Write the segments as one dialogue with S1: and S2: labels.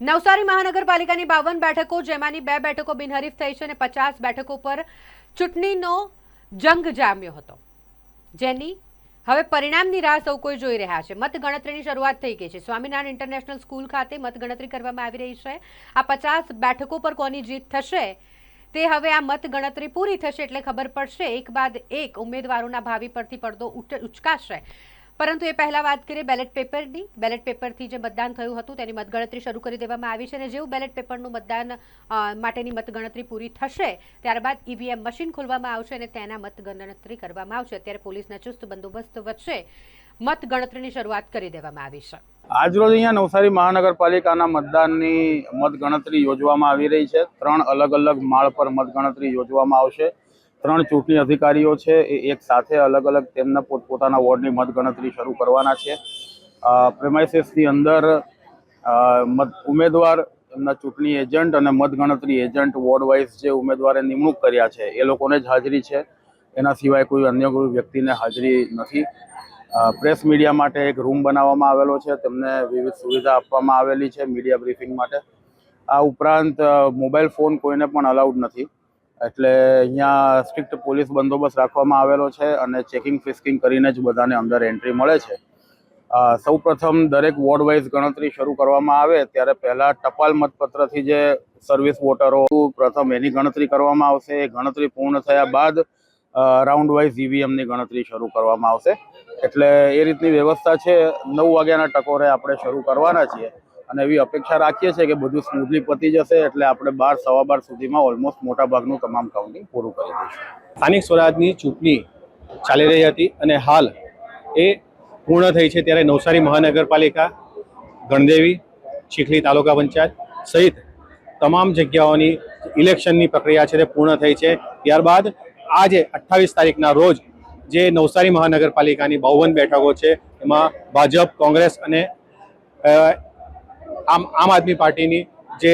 S1: નવસારી મહાનગરપાલિકાની 52 બેઠકો, જેમાંની 2 બેઠકો બિનહરીફ થઈ છે અને 50 બેઠકો પર ચૂંટણીનો જંગ જામ્યો હતો, જેની હવે પરિણામની રાહ સૌ કોઈ જોઈ રહ્યા છે। મતગણતરીની શરૂઆત થઈ ગઈ છે। સ્વામિનારાયણ ઇન્ટરનેશનલ સ્કૂલ ખાતે મતગણતરી કરવામાં આવી રહી છે। આ 50 બેઠકો પર કોની જીત થશે તે હવે આ મતગણતરી પૂરી થશે એટલે ખબર પડશે। એક બાદ એક ઉમેદવારોના ભાવિ પરથી પડદો ઉચકાશે। પરંતુ એ પહેલા વાત કરીએ બેલેટ પેપરની। બેલેટ પેપરથી જે મતદાન થયું હતું તેની મતગણતરી શરૂ કરી દેવામાં આવી છે અને જેવું બેલેટ પેપરનું મતદાન માટેની મતગણતરી પૂરી થશે ત્યારબાદ ઈવીએમ મશીન ખોલવામાં આવશે અને તેના મતગણતરી કરવામાં આવશે। અત્યારે પોલીસના ચુસ્ત બંદોબસ્ત વચ્ચે મતગણતરીની શરૂઆત કરી દેવામાં આવી છે।
S2: આજરોજ અહીંયા નવસારી મહાનગરપાલિકાના મતદાનની મતગણતરી યોજવામાં આવી રહી છે। 3 અલગ અલગ માળ પર મતગણતરી યોજવામાં આવશે। 3 ચૂંટણી અધિકારીઓ છે એ એક સાથે અલગ અલગ તેમના પોતપોતાના વોર્ડની મતગણતરી શરૂ કરવાના છે। પ્રેમાઇસીસની અંદર ઉમેદવાર, એમના ચૂંટણી એજન્ટ અને મતગણતરી એજન્ટ વોર્ડ વાઇઝ જે ઉમેદવારે નિમણૂક કર્યા છે એ લોકોને જ હાજરી છે। એના સિવાય કોઈ અન્ય કોઈ વ્યક્તિને હાજરી નથી। પ્રેસ મીડિયા માટે એક રૂમ બનાવવામાં આવેલો છે, તેમને વિવિધ સુવિધા આપવામાં આવેલી છે મીડિયા બ્રીફિંગ માટે। આ ઉપરાંત મોબાઈલ ફોન કોઈને પણ અલાઉડ નથી, એટલે અહીંયા સ્ટ્રિક્ટ પોલીસ બંદોબસ્ત રાખવામાં આવેલો છે અને ચેકિંગ ફિસ્કિંગ કરીને જ બધાને અંદર એન્ટ્રી મળે છે। સૌપ્રથમ દરેક વોર્ડ વાઇઝ ગણતરી શરૂ કરવામાં આવે ત્યારે પહેલાં ટપાલ મતપત્રથી જે સર્વિસ વોટરો પ્રથમ એની ગણતરી કરવામાં આવશે। એ ગણતરી પૂર્ણ થયા બાદ રાઉન્ડ વાઇઝ ઈવીએમની ગણતરી શરૂ કરવામાં આવશે। એટલે એ રીતની વ્યવસ્થા છે। 9 વાગ્યાના ટકોરે આપણે શરૂ કરવાના છીએ અને એવી અપેક્ષા રાખીએ છીએ કે બધું સ્મૂથલી પતી જશે એટલે આપણે 12 સવા 12 સુધીમાં ઓલમોસ્ટ મોટાભાગનું તમામ કાઉન્ટિંગ પૂરું કરી દઈશું।
S3: સ્થાનિક સ્વરાજની ચૂંટણી ચાલી રહી હતી અને હાલ એ પૂર્ણ થઈ છે ત્યારે નવસારી મહાનગરપાલિકા, ગણદેવી, ચીખલી તાલુકા પંચાયત સહિત તમામ જગ્યાઓની ઇલેક્શનની પ્રક્રિયા છે તે પૂર્ણ થઈ છે। ત્યારબાદ આજે 28 તારીખના રોજ જે નવસારી મહાનગરપાલિકાની 52 બેઠકો છે એમાં ભાજપ, કોંગ્રેસ અને આમ આદમી પાર્ટીની જે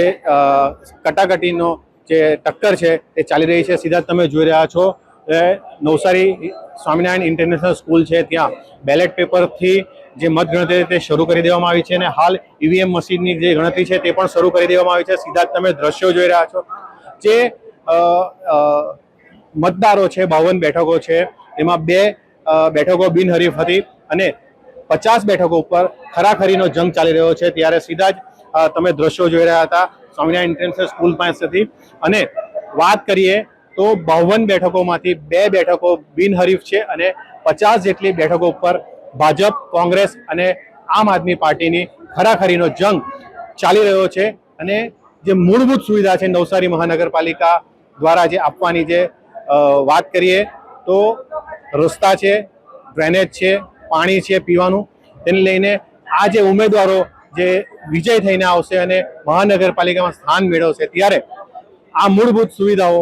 S3: કટાકટીનો જે ટક્કર છે એ ચાલી રહી છે। સીધા તમે જોઈ રહ્યા છો નવસારી સ્વામિનારાયણ ઇન્ટરનેશનલ સ્કૂલ છે, ત્યાં બેલેટ પેપરથી જે મતગણતરી તે શરૂ કરી દેવામાં આવી છે અને હાલ ઈવીએમ મશીનની જે ગણતરી છે તે પણ શરૂ કરી દેવામાં આવી છે। સીધા તમે દ્રશ્યો જોઈ રહ્યા છો। જે મતદારો છે 52 બેઠકો છે એમાં 2 બેઠકો બિનહરીફ હતી અને 50 બેઠકો ઉપર ખરાખરીનો જંગ ચાલી રહ્યો છે। ત્યારે સીધા જ તમે દ્રશ્યો જોઈ રહ્યા હતા સ્વામિનારાયણ ઇન્ટરનેશનલ સ્કૂલ પાસેથી। અને વાત કરીએ તો 52 બેઠકોમાંથી 2 બેઠકો બિનહરીફ છે અને 50 જેટલી બેઠકો ઉપર ભાજપ, કોંગ્રેસ અને આમ આદમી પાર્ટીની ખરાખરીનો જંગ ચાલી રહ્યો છે। અને જે મૂળભૂત સુવિધા છે નવસારી મહાનગરપાલિકા દ્વારા જે આપવાની જે વાત કરીએ તો રસ્તા છે, ડ્રેનેજ છે, પાણી છે પીવાનું, તેને લઈને આ જે ઉમેદવારો જે વિજય થઈને આવશે અને મહાનગરપાલિકામાં સ્થાન મેળવશે ત્યારે આ મૂળભૂત સુવિધાઓ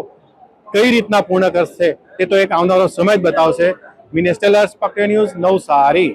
S3: કઈ રીતના પૂર્ણ કરશે તે તો એક આવનારો સમય જ બતાવશે। મિનેસ્ટેલર્સ પકડે ન્યૂઝ, નવસારી।